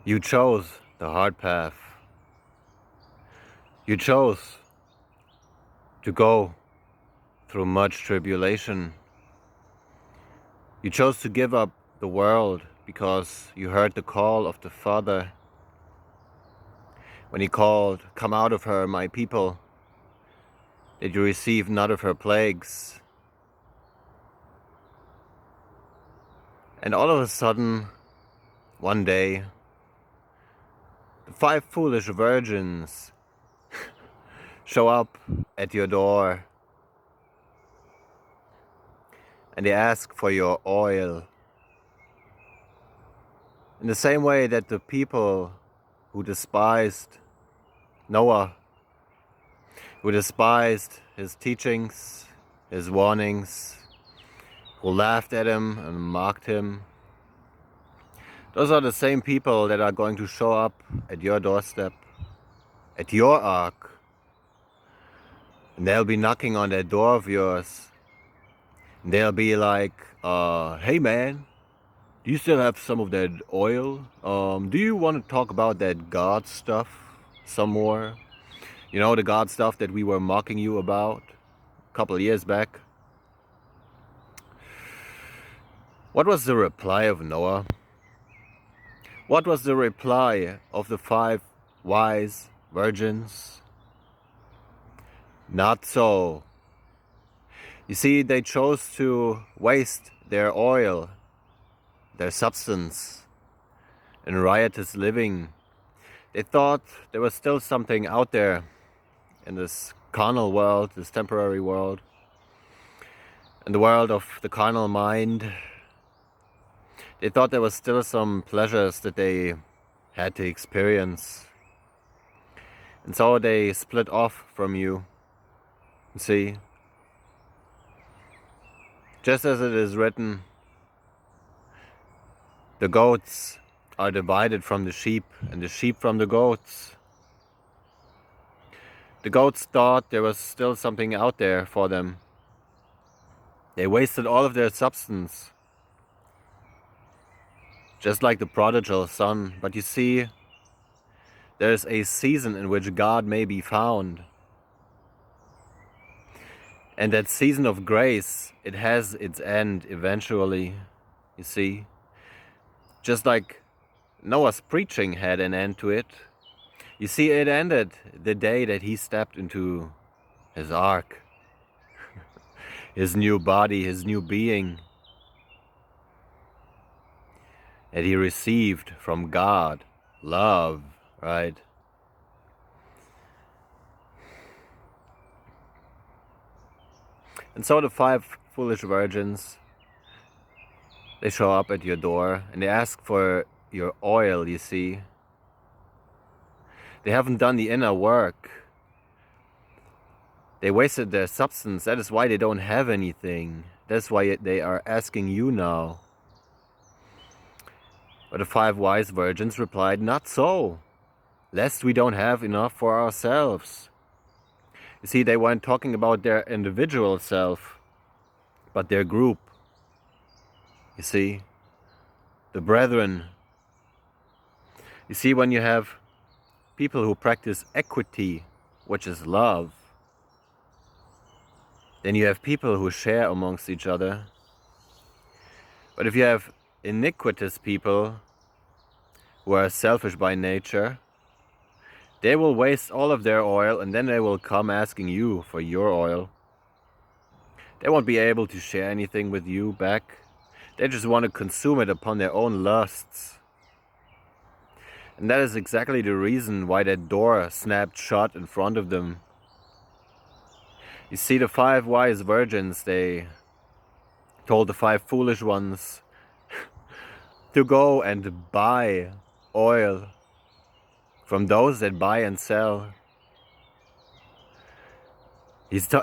You chose the hard path. You chose to go through much tribulation. You chose to give up the world because you heard the call of the Father when He called, "Come out of her, my people, that you receive none of her plagues." And all of a sudden, one day, the 5 foolish virgins show up at your door and they ask for your oil. In the same way that the people who despised Noah, who despised his teachings, his warnings, who laughed at him and mocked him, those are the same people that are going to show up at your doorstep, at your ark, and they'll be knocking on that door of yours. And they'll be like, "Hey man, do you still have some of that oil? Do you want to talk about that God stuff some more? You know, the God stuff that we were mocking you about a couple of years back?" What was the reply of Noah? What was the reply of the 5 wise virgins? Not so. You see, they chose to waste their oil, their substance, in riotous living. They thought there was still something out there in this carnal world, this temporary world, in the world of the carnal mind. They thought there was still some pleasures that they had to experience. And so they split off from you. You see, just as it is written, the goats are divided from the sheep, and the sheep from the goats. The goats thought there was still something out there for them. They wasted all of their substance, just like the prodigal son. But you see, there's a season in which God may be found. And that season of grace, it has its end eventually, you see. Just like Noah's preaching had an end to it. You see, it ended the day that he stepped into his ark, his new body, his new being, that he received from God, love, right? And so the 5 foolish virgins, they show up at your door and they ask for your oil, you see. They haven't done the inner work. They wasted their substance. That is why they don't have anything. That's why they are asking you now. But the 5 wise virgins replied, "Not so, lest we don't have enough for ourselves." You see, they weren't talking about their individual self, but their group. You see, the brethren. You see, when you have people who practice equity, which is love, then you have people who share amongst each other. But if you have iniquitous people who are selfish by nature, they will waste all of their oil and then they will come asking you for your oil. They won't be able to share anything with you back. They just want to consume it upon their own lusts. And that is exactly the reason why that door snapped shut in front of them. You see, the 5 wise virgins, they told the 5 foolish ones to go and buy oil from those that buy and sell.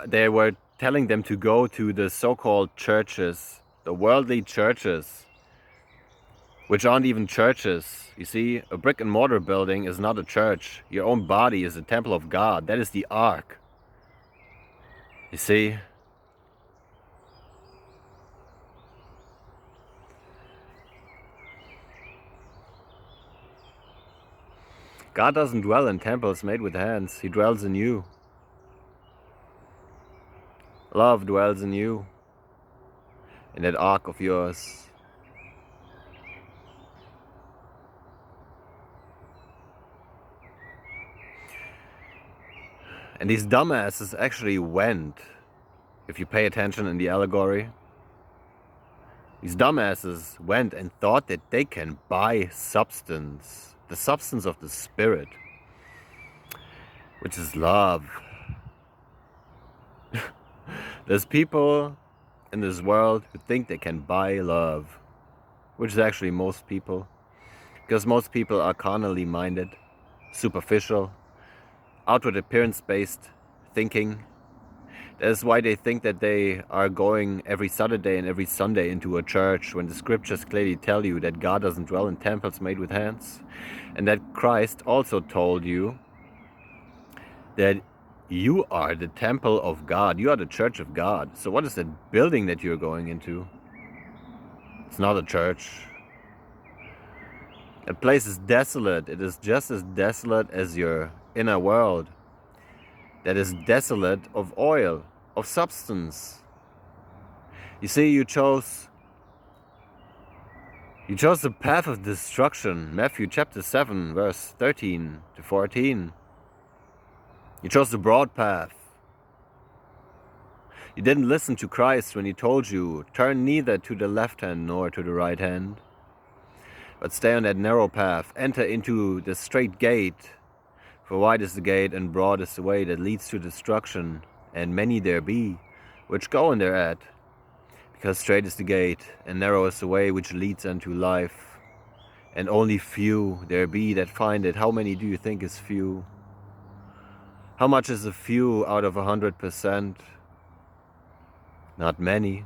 They were telling them to go to the so-called churches, the worldly churches, which aren't even churches. You see, a brick and mortar building is not a church. Your own body is a temple of God. That is the ark. You see? God doesn't dwell in temples made with hands. He dwells in you. Love dwells in you, in that ark of yours. And these dumbasses actually went, if you pay attention in the allegory, these dumbasses went and thought that they can buy substance, the substance of the Spirit, which is love. There's people in this world who think they can buy love, which is actually most people, because most people are carnally minded, superficial, outward appearance-based thinking. That's why they think that they are going every Saturday and every Sunday into a church, when the scriptures clearly tell you that God doesn't dwell in temples made with hands, and that Christ also told you that you are the temple of God. You are the church of God. So what is that building that you're going into? It's not a church. That place is desolate. It is just as desolate as your inner world. That is desolate of oil, of substance. You see, you chose the path of destruction. Matthew chapter 7, verse 13 to 14. You chose the broad path. You didn't listen to Christ when he told you, turn neither to the left hand nor to the right hand, but stay on that narrow path. Enter into the straight gate, for wide is the gate and broad is the way that leads to destruction, and many there be which go in thereat. Because straight is the gate and narrow is the way which leads unto life, and only few there be that find it. How many do you think is few? How much is a few out of 100%? Not many.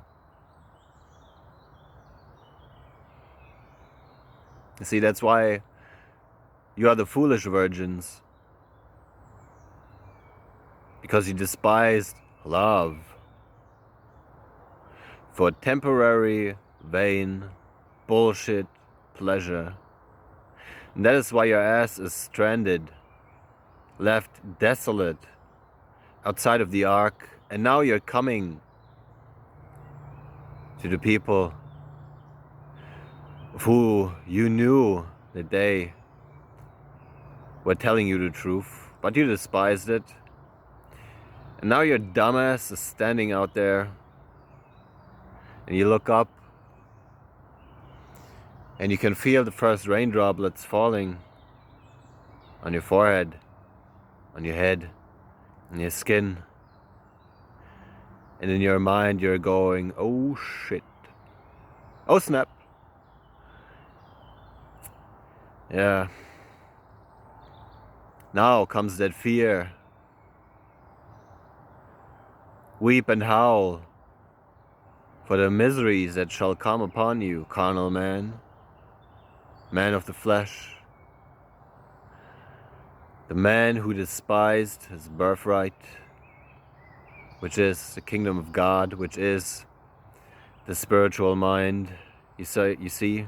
You see, that's why you are the foolish virgins. Because you despised love for temporary, vain, bullshit pleasure. And that is why your ass is stranded, left desolate, outside of the ark. And now you're coming to the people who you knew that they were telling you the truth, but you despised it. And now your dumbass is standing out there, and you look up and you can feel the first raindroplets falling on your forehead, on your head, on your skin. And in your mind you're going, oh shit, oh snap. Yeah. Now comes that fear. Weep and howl for the miseries that shall come upon you, carnal man, man of the flesh, the man who despised his birthright, which is the kingdom of God, which is the spiritual mind. You see,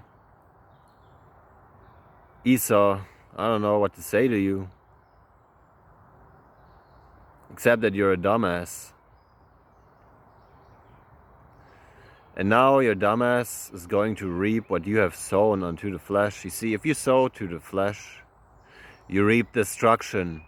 Esau, I don't know what to say to you, except that you're a dumbass. And now your dumbass is going to reap what you have sown unto the flesh. You see, if you sow to the flesh, you reap destruction.